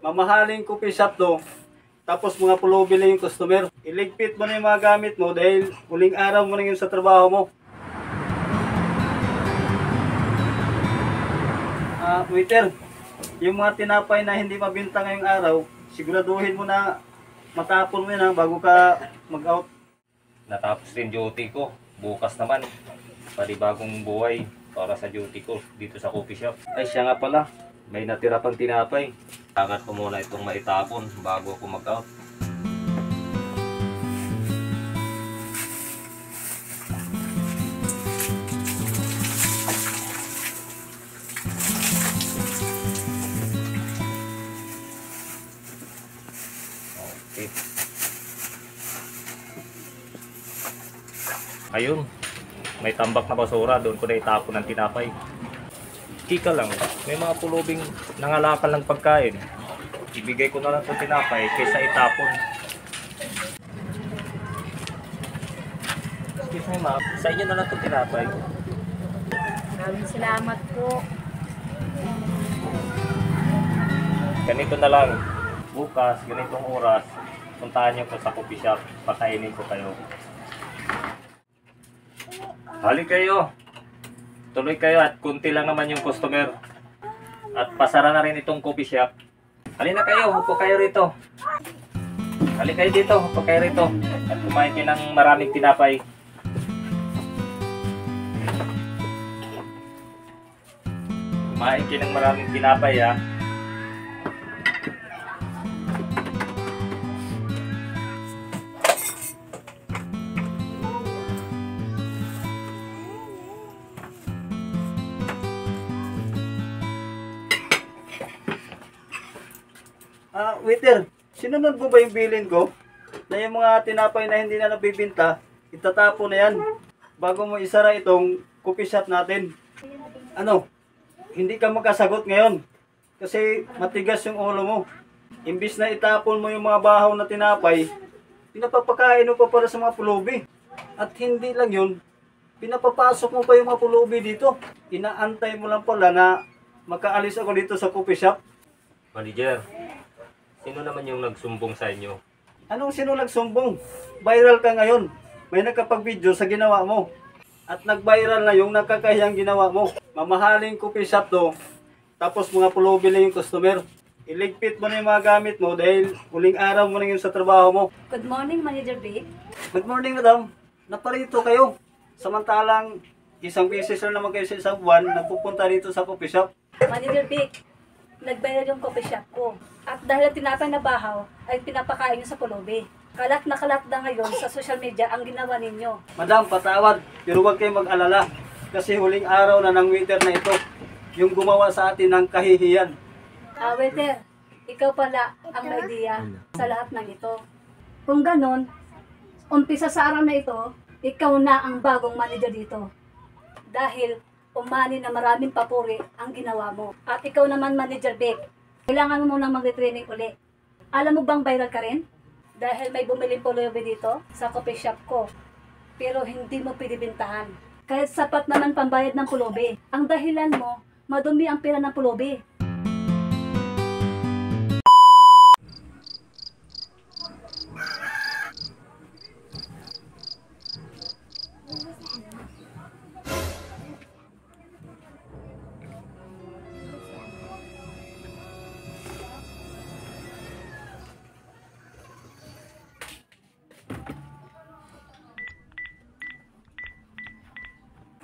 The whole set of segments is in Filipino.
Mamahaling coffee shop to. Tapos mga pulubi lang yung customer. Iligpit mo na yung mga gamit mo dahil huling araw mo na yun sa trabaho mo. Waiter, yung mga tinapay na hindi mabinta ngayong araw, siguraduhin mo na matapon mo yun bago ka mag-out. Natapos rin duty ko. Bukas naman, panibagong buhay para sa duty ko dito sa coffee shop. Ay siya nga pala, may natira pang tinapay. Angat ko muna itong maitapon bago ako mag-out. Okay. Ayun, may tambak na basura, doon ko na itapon ng tinapay. Kika lang, may mga pulubing nangalakal ng pagkain. Ibigay ko na lang itong tinapay kaysa itapon. Excuse me ma'am, sa inyo na lang itong tinapay. Maraming salamat po. Ganito na lang, bukas, ganitong oras, puntahan niyo ko sa coffee shop, pakainin ko kayo. Halik kayo. Tuloy kayo at kunti lang naman yung customer. At pasara na rin itong coffee shop. Halina kayo, upo kayo rito. Halik kayo dito, upo kayo rito. At kumain kayo ng maraming tinapay. Kumain kayo ng maraming tinapay ha. Waiter, sinunod mo ba yung bilin ko? Na yung mga tinapay na hindi na nabibinta, itatapon na yan bago mo isara itong coffee shop natin. Ano? Hindi ka magkasagot ngayon kasi matigas yung ulo mo. Imbis na itapon mo yung mga bahaw na tinapay, pinapapakain mo pa para sa mga pulubi. At hindi lang yun, pinapapasok mo pa yung mga pulubi dito. Inaantay mo lang pala na makaalis ako dito sa coffee shop. Manager, sino naman yung nagsumbong sa inyo? Anong sino nagsumbong? Viral ka ngayon. May nakapag-video sa ginawa mo. At nag-viral na yung nakakahiyang ginawa mo. Mamahaling coffee shop to. Tapos mga pulubi lang yung customer. Iligpit mo na yung mga gamit mo dahil huling araw mo na yun sa trabaho mo. Good morning, Manager Vic. Good morning, madam. Naparito kayo. Samantalang isang beses lang naman kayo sa isang buwan nagpupunta dito sa coffee shop. Manager Vic, nagbayad yung coffee shop ko. At dahil tinapay na bahaw, ay pinapakain nyo sa pulubi. Kalat na ngayon sa social media ang ginawa ninyo. Madam, patawad. Pero huwag kayong mag-alala. Kasi huling araw na ng waiter na ito. Yung gumawa sa atin ng kahihiyan. Waiter, ikaw pala ang may idea sa lahat ng ito. Kung ganon, umpisa sa araw na ito, ikaw na ang bagong manager dito. Dahil umani na maraming papuri ang ginawa mo. At ikaw naman, Manager Vic, kailangan mo munang mag-retraining uli. Alam mo bang viral ka rin? Dahil may bumili pulubi dito sa coffee shop ko. Pero hindi mo pinibintahan. Kahit sapat naman pambayad ng pulubi. Ang dahilan mo, madumi ang pera ng pulubi.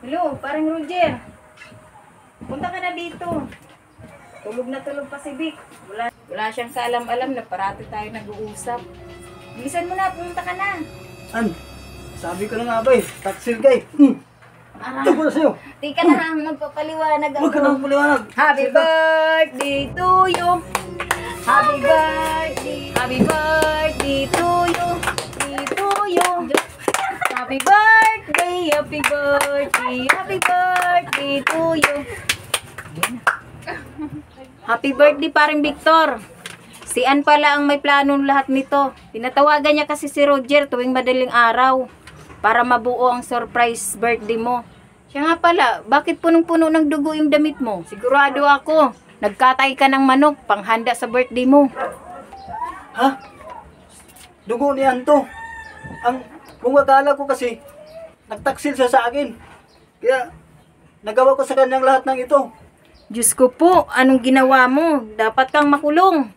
Hello, parang Roger. Punta ka na dito. Tulog na tulog pa si Vic. Wala siyang kaalam-alam na parati tayo nag-uusap. Bilisan mo na, pumunta ka na. An? Sabi ko na nga ba taksil kay. Ito ko na sa'yo. Di ka na, magpapaliwanag ako. Huwag ka na paliwanag. Happy birthday to you. Happy birthday to you. Happy birthday to you. Happy birthday paring Victor. Si Ann pala ang may planong lahat nito. Tinatawagan niya kasi si Roger tuwing madaling araw para mabuo ang surprise birthday mo. Siya nga pala, bakit punong-puno ng dugo yung damit mo? Sigurado ako, Nagkatay ka ng manok, panghanda sa birthday mo. Ha? Dugo ni Anto. Kung akala ko kasi, nagtaksil siya sa akin. Kaya, nagawa ko sa kanyang lahat ng ito. Diyos ko po, anong ginawa mo? Dapat kang makulong.